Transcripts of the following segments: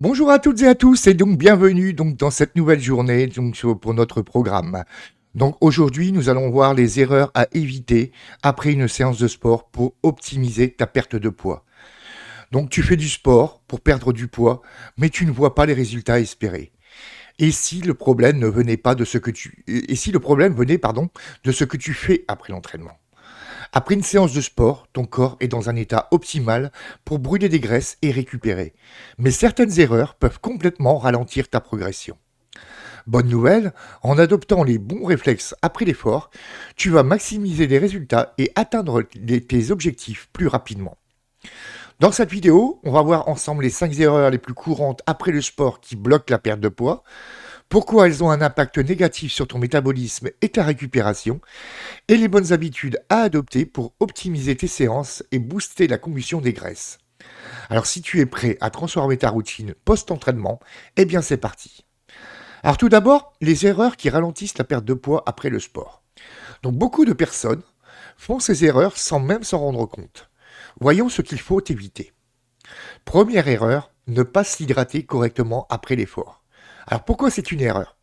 Bonjour à toutes et à tous et donc bienvenue dans cette nouvelle journée pour notre programme. Donc aujourd'hui, nous allons voir les erreurs à éviter après une séance de sport pour optimiser ta perte de poids. Donc tu fais du sport pour perdre du poids, mais tu ne vois pas les résultats espérés. Et si le problème ne venait pas de ce que tu et si le problème venait de ce que tu fais après l'entraînement. Après une séance de sport, ton corps est dans un état optimal pour brûler des graisses et récupérer. Mais certaines erreurs peuvent complètement ralentir ta progression. Bonne nouvelle, en adoptant les bons réflexes après l'effort, tu vas maximiser les résultats et atteindre tes objectifs plus rapidement. Dans cette vidéo, on va voir ensemble les 5 erreurs les plus courantes après le sport qui bloquent la perte de poids, pourquoi elles ont un impact négatif sur ton métabolisme et ta récupération, et les bonnes habitudes à adopter pour optimiser tes séances et booster la combustion des graisses. Alors si tu es prêt à transformer ta routine post-entraînement, eh bien c'est parti. Alors tout d'abord, les erreurs qui ralentissent la perte de poids après le sport. Donc beaucoup de personnes font ces erreurs sans même s'en rendre compte. Voyons ce qu'il faut éviter. Première erreur, ne pas s'hydrater correctement après l'effort. Alors pourquoi c'est une erreur?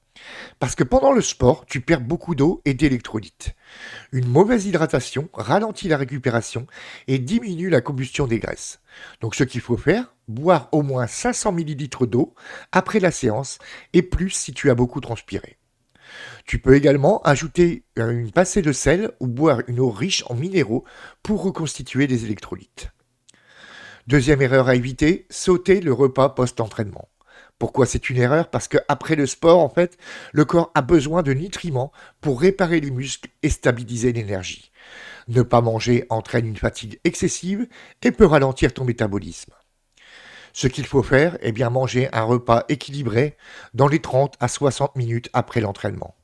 Parce que pendant le sport, tu perds beaucoup d'eau et d'électrolytes. Une mauvaise hydratation ralentit la récupération et diminue la combustion des graisses. Donc ce qu'il faut faire, boire au moins 500 ml d'eau après la séance et plus si tu as beaucoup transpiré. Tu peux également ajouter une pincée de sel ou boire une eau riche en minéraux pour reconstituer des électrolytes. Deuxième erreur à éviter, sauter le repas post-entraînement. Pourquoi c'est une erreur? Parce qu'après le sport, en fait, le corps a besoin de nutriments pour réparer les muscles et stabiliser l'énergie. Ne pas manger entraîne une fatigue excessive et peut ralentir ton métabolisme. Ce qu'il faut faire, est bien manger un repas équilibré dans les 30 à 60 minutes après l'entraînement.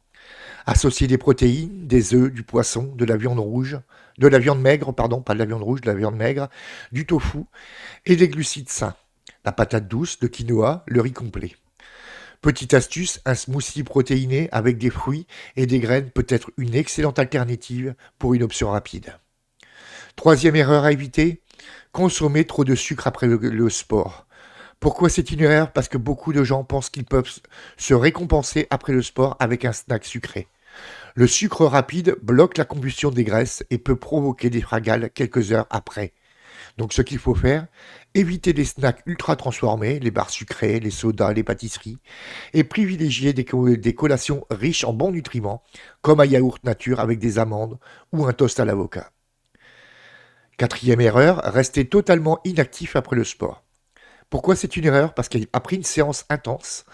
Associer des protéines, des œufs, du poisson, de la viande rouge, de la viande maigre, pardon, pas de la viande rouge, de la viande maigre, du tofu et des glucides sains. La patate douce, le quinoa, le riz complet. Petite astuce, un smoothie protéiné avec des fruits et des graines peut être une excellente alternative pour une option rapide. Troisième erreur à éviter, consommer trop de sucre après le sport. Pourquoi c'est une erreur? Parce que beaucoup de gens pensent qu'ils peuvent se récompenser après le sport avec un snack sucré. Le sucre rapide bloque la combustion des graisses et peut provoquer des fragales quelques heures après. Donc ce qu'il faut faire, éviter les snacks ultra transformés, les barres sucrées, les sodas, les pâtisseries, et privilégier des collations riches en bons nutriments, comme un yaourt nature avec des amandes ou un toast à l'avocat. Quatrième erreur, rester totalement inactif après le sport. Pourquoi c'est une erreur? Parce qu'après une séance intense,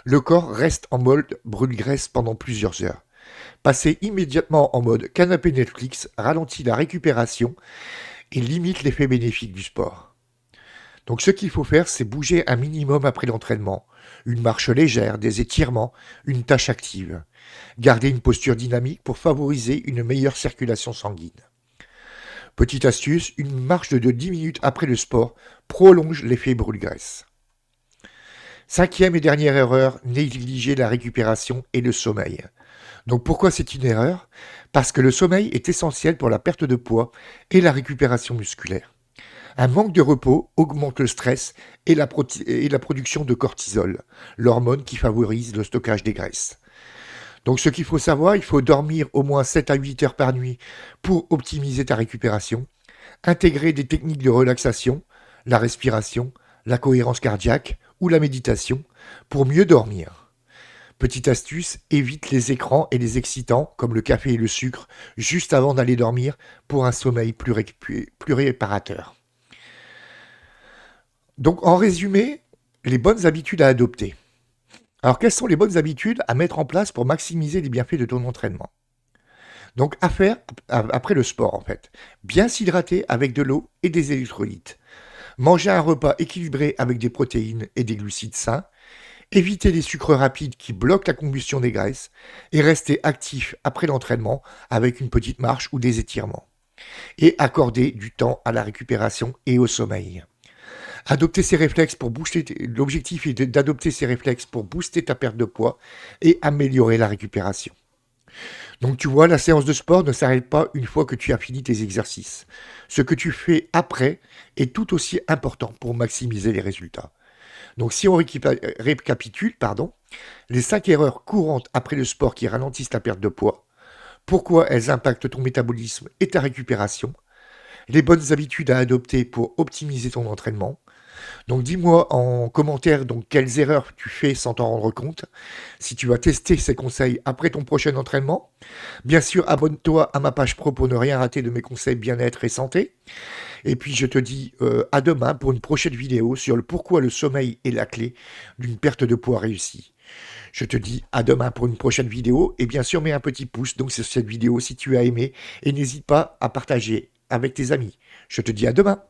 le corps reste en mode brûle-graisse pendant plusieurs heures. Passer immédiatement en mode canapé Netflix ralentit la récupération et limite l'effet bénéfique du sport. Donc ce qu'il faut faire, c'est bouger un minimum après l'entraînement. Une marche légère, des étirements, une tâche active. Garder une posture dynamique pour favoriser une meilleure circulation sanguine. Petite astuce, une marche de 10 minutes après le sport prolonge l'effet brûle-graisse. Cinquième et dernière erreur, négliger la récupération et le sommeil. Donc pourquoi c'est une erreur? Parce que le sommeil est essentiel pour la perte de poids et la récupération musculaire. Un manque de repos augmente le stress et la production de cortisol, l'hormone qui favorise le stockage des graisses. Donc ce qu'il faut savoir, il faut dormir au moins 7 à 8 heures par nuit pour optimiser ta récupération, intégrer des techniques de relaxation, la respiration, la cohérence cardiaque ou la méditation pour mieux dormir. Petite astuce, évite les écrans et les excitants comme le café et le sucre juste avant d'aller dormir pour un sommeil plus réparateur. Donc en résumé, les bonnes habitudes à adopter. Alors quelles sont les bonnes habitudes à mettre en place pour maximiser les bienfaits de ton entraînement? Donc à faire après le sport en fait. Bien s'hydrater avec de l'eau et des électrolytes. Manger un repas équilibré avec des protéines et des glucides sains. Éviter les sucres rapides qui bloquent la combustion des graisses et rester actif après l'entraînement avec une petite marche ou des étirements. Et accorder du temps à la récupération et au sommeil. Adopter ces réflexes pour booster, l'objectif est d'adopter ces réflexes pour booster ta perte de poids et améliorer la récupération. Donc tu vois, la séance de sport ne s'arrête pas une fois que tu as fini tes exercices. Ce que tu fais après est tout aussi important pour maximiser les résultats. Donc si on récapitule, pardon, les 5 erreurs courantes après le sport qui ralentissent ta perte de poids, pourquoi elles impactent ton métabolisme et ta récupération, les bonnes habitudes à adopter pour optimiser ton entraînement. Donc dis-moi en commentaire donc quelles erreurs tu fais sans t'en rendre compte, si tu vas tester ces conseils après ton prochain entraînement. Bien sûr, abonne-toi à ma page pro pour ne rien rater de mes conseils bien-être et santé. Et puis je te dis à demain pour une prochaine vidéo sur le pourquoi le sommeil est la clé d'une perte de poids réussie. Je te dis à demain pour une prochaine vidéo et bien sûr mets un petit pouce donc sur cette vidéo si tu as aimé et n'hésite pas à partager avec tes amis. Je te dis à demain.